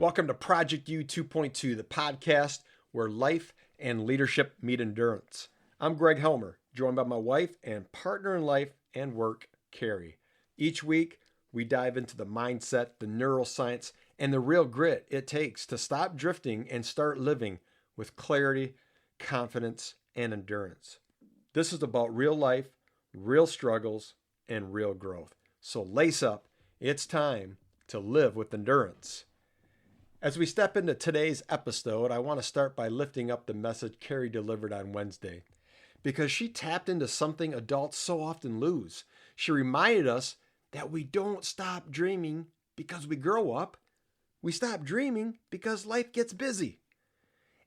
Welcome to Project U 2.2, the podcast where life and leadership meet endurance. I'm Greg Helmer, joined by my wife and partner in life and work, Carrie. Each week, we dive into the mindset, the neuroscience, and the real grit it takes to stop drifting and start living with clarity, confidence, and endurance. This is about real life, real struggles, and real growth. So lace up, it's time to live with endurance. As we step into today's episode, I want to start by lifting up the message Carrie delivered on Wednesday, because she tapped into something adults so often lose. She reminded us that we don't stop dreaming because we grow up. We stop dreaming because life gets busy.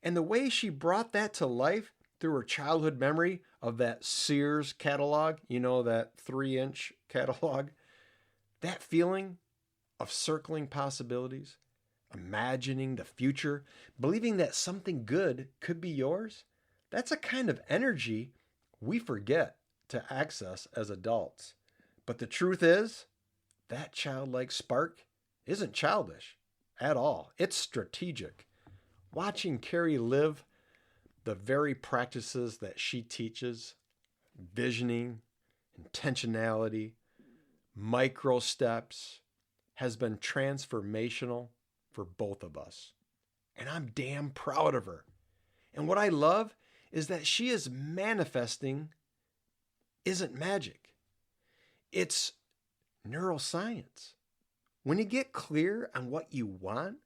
And the way she brought that to life through her childhood memory of that Sears catalog, that 3-inch catalog, that feeling of circling possibilities, imagining the future, believing that something good could be yours, that's a kind of energy we forget to access as adults. But the truth is, that childlike spark isn't childish at all. It's strategic. Watching Carrie live the very practices that she teaches, visioning, intentionality, micro steps, has been transformational for both of us. And I'm damn proud of her. And what I love is that she is manifesting isn't magic. It's neuroscience. When you get clear on what you want,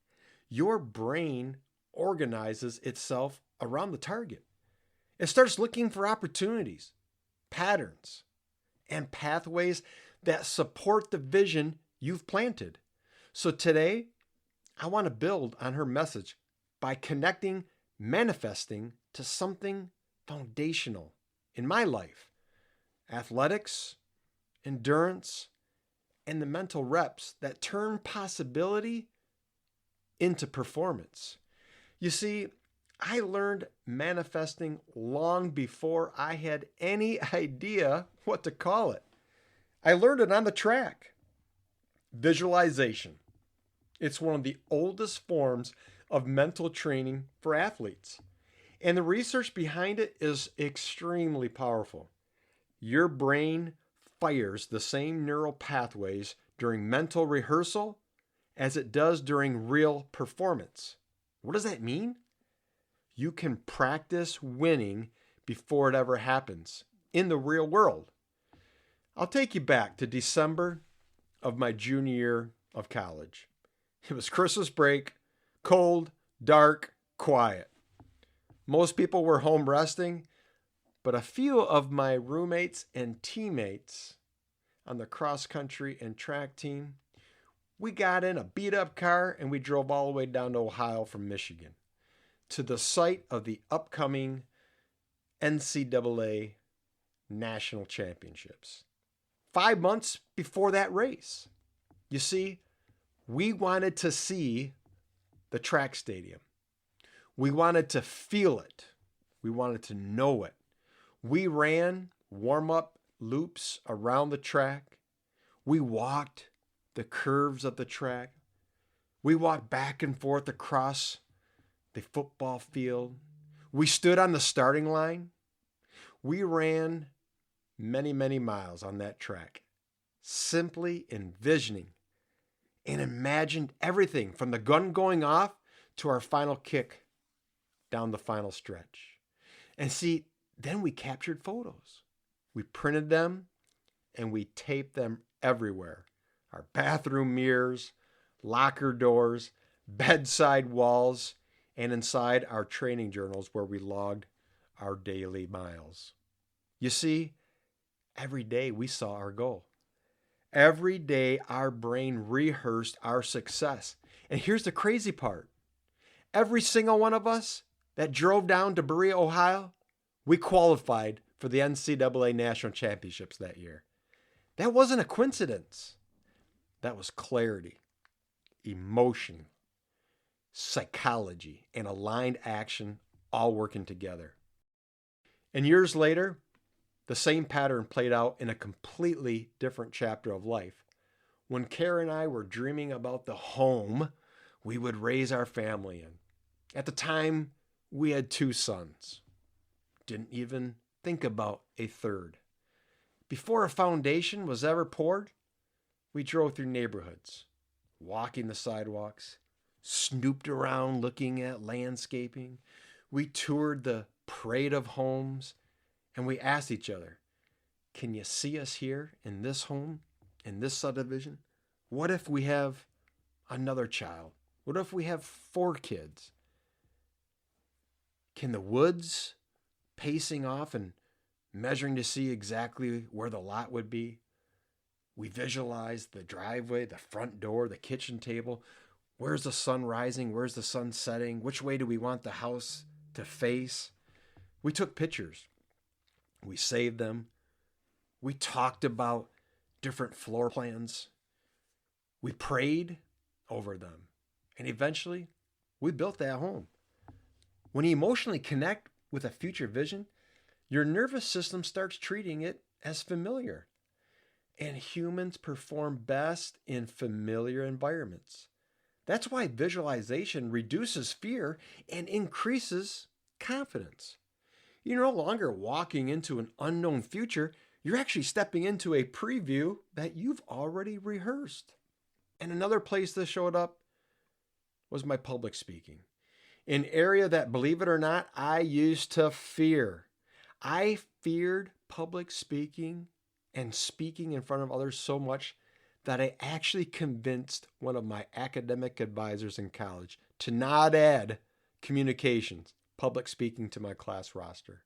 your brain organizes itself around the target. It starts looking for opportunities, patterns, and pathways that support the vision you've planted. So today, I want to build on her message by connecting manifesting to something foundational in my life: athletics, endurance, and the mental reps that turn possibility into performance. You see, I learned manifesting long before I had any idea what to call it. I learned it on the track. Visualization. It's one of the oldest forms of mental training for athletes. And the research behind it is extremely powerful. Your brain fires the same neural pathways during mental rehearsal as it does during real performance. What does that mean? You can practice winning before it ever happens in the real world. I'll take you back to December of my junior year of college. It was Christmas break, cold, dark, quiet. Most people were home resting, but a few of my roommates and teammates on the cross country and track team, we got in a beat up car and we drove all the way down to Ohio from Michigan to the site of the upcoming NCAA National Championships. 5 months before that race. You see, we wanted to see the track stadium. We wanted to feel it. We wanted to know it. We ran warm-up loops around the track. We walked the curves of the track. We walked back and forth across the football field. We stood on the starting line. We ran many, many miles on that track, simply envisioning and imagined everything from the gun going off to our final kick down the final stretch. And see, then we captured photos. We printed them and we taped them everywhere. Our bathroom mirrors, locker doors, bedside walls, and inside our training journals where we logged our daily miles. You see, every day we saw our goal. Every day our brain rehearsed our success. And here's the crazy part. Every single one of us that drove down to Berea, Ohio, we qualified for the NCAA National Championships that year. That wasn't a coincidence. That was clarity, emotion, psychology, and aligned action all working together. And years later, the same pattern played out in a completely different chapter of life. When Carrie and I were dreaming about the home we would raise our family in. At the time, we had 2 sons. Didn't even think about a third. Before a foundation was ever poured, we drove through neighborhoods, walking the sidewalks, snooped around looking at landscaping. We toured the parade of homes, and we asked each other, can you see us here in this home, in this subdivision? What if we have another child? What if we have 4 kids? Can the woods pacing off and measuring to see exactly where the lot would be? We visualized the driveway, the front door, the kitchen table. Where's the sun rising? Where's the sun setting? Which way do we want the house to face? We took pictures. We saved them. We talked about different floor plans. We prayed over them. And eventually, we built that home. When you emotionally connect with a future vision, your nervous system starts treating it as familiar. And humans perform best in familiar environments. That's why visualization reduces fear and increases confidence. You're no longer walking into an unknown future. You're actually stepping into a preview that you've already rehearsed. And another place this showed up was my public speaking. An area that, believe it or not, I used to fear. I feared public speaking and speaking in front of others so much that I actually convinced one of my academic advisors in college to not add communications, public speaking to my class roster.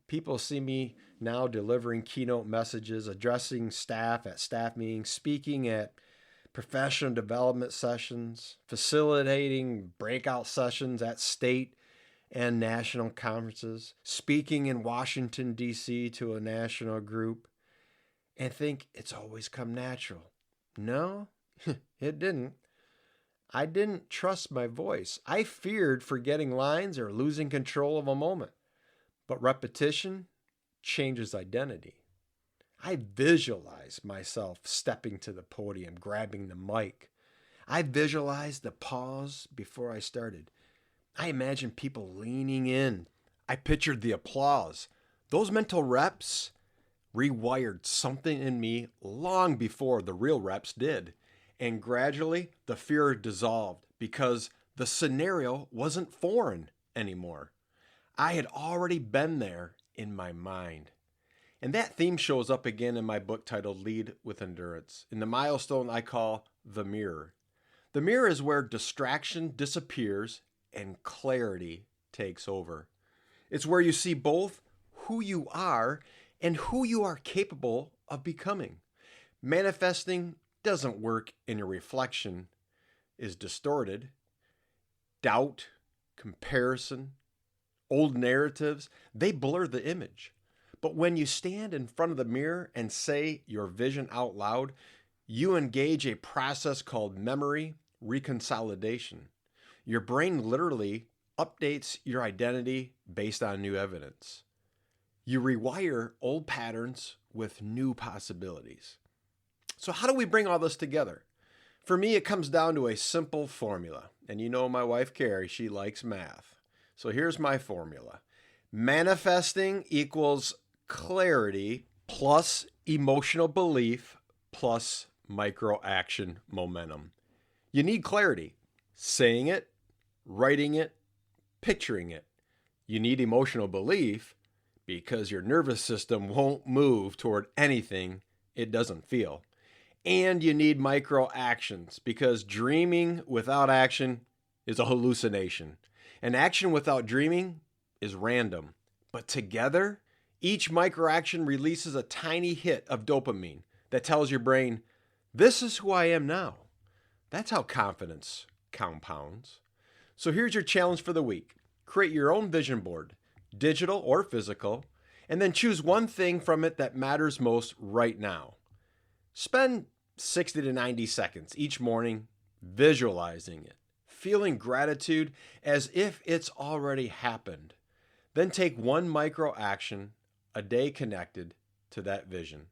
People see me now delivering keynote messages, addressing staff at staff meetings, speaking at professional development sessions, facilitating breakout sessions at state and national conferences, speaking in Washington, D.C. to a national group, and think it's always come natural. No, it didn't. I didn't trust my voice. I feared forgetting lines or losing control of a moment. But repetition changes identity. I visualize myself stepping to the podium, grabbing the mic. I visualized the pause before I started. I imagined people leaning in. I pictured the applause. Those mental reps rewired something in me long before the real reps did. And gradually, the fear dissolved because the scenario wasn't foreign anymore. I had already been there in my mind. And that theme shows up again in my book titled Lead with Endurance, in the milestone I call the mirror. The mirror is where distraction disappears and clarity takes over. It's where you see both who you are and who you are capable of becoming. Manifesting doesn't work in your reflection, is distorted. Doubt, comparison, old narratives, they blur the image. But when you stand in front of the mirror and say your vision out loud, you engage a process called memory reconsolidation. Your brain literally updates your identity based on new evidence. You rewire old patterns with new possibilities. So how do we bring all this together? For me, it comes down to a simple formula. And you know my wife, Carrie, she likes math. So here's my formula. Manifesting equals clarity plus emotional belief plus micro action momentum. You need clarity. Saying it, writing it, picturing it. You need emotional belief because your nervous system won't move toward anything it doesn't feel. And you need micro actions because dreaming without action is a hallucination. And action without dreaming is random. But together, each micro action releases a tiny hit of dopamine that tells your brain, this is who I am now. That's how confidence compounds. So here's your challenge for the week. Create your own vision board, digital or physical, and then choose one thing from it that matters most right now. Spend 60 to 90 seconds each morning visualizing it, feeling gratitude as if it's already happened. Then take one micro action a day connected to that vision.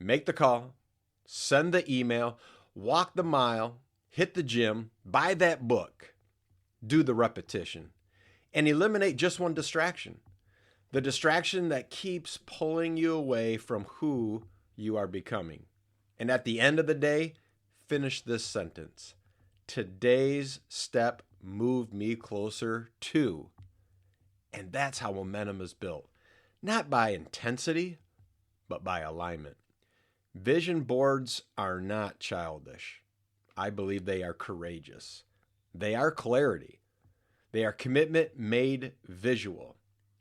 Make the call, send the email, walk the mile, hit the gym, buy that book, do the repetition, and eliminate just one distraction. The distraction that keeps pulling you away from who you are becoming. And at the end of the day, finish this sentence. Today's step moved me closer to. And that's how momentum is built. Not by intensity, but by alignment. Vision boards are not childish. I believe they are courageous. They are clarity. They are commitment made visual.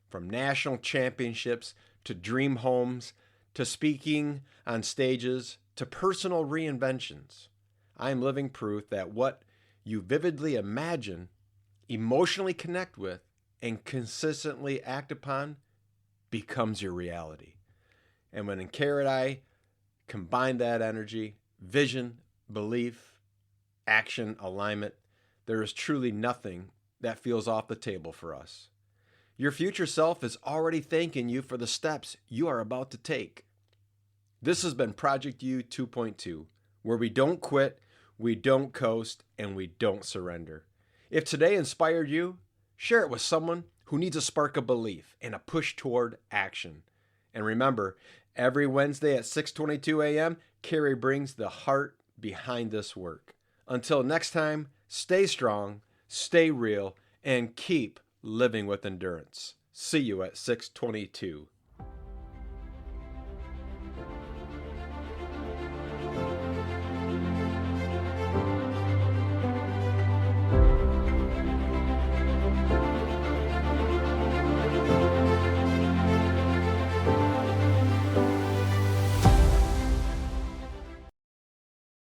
From national championships to dream homes to speaking on stages to personal reinventions, I am living proof that what you vividly imagine, emotionally connect with, and consistently act upon becomes your reality. And when Carrie and I combine that energy, vision, belief, action, alignment, there is truly nothing that feels off the table for us. Your future self is already thanking you for the steps you are about to take. This has been Project U 2.2, where we don't quit, we don't coast, and we don't surrender. If today inspired you, share it with someone who needs a spark of belief and a push toward action. And remember, every Wednesday at 6:22 a.m., Carrie brings the heart behind this work. Until next time, stay strong, stay real, and keep living with endurance. See you at 6:22.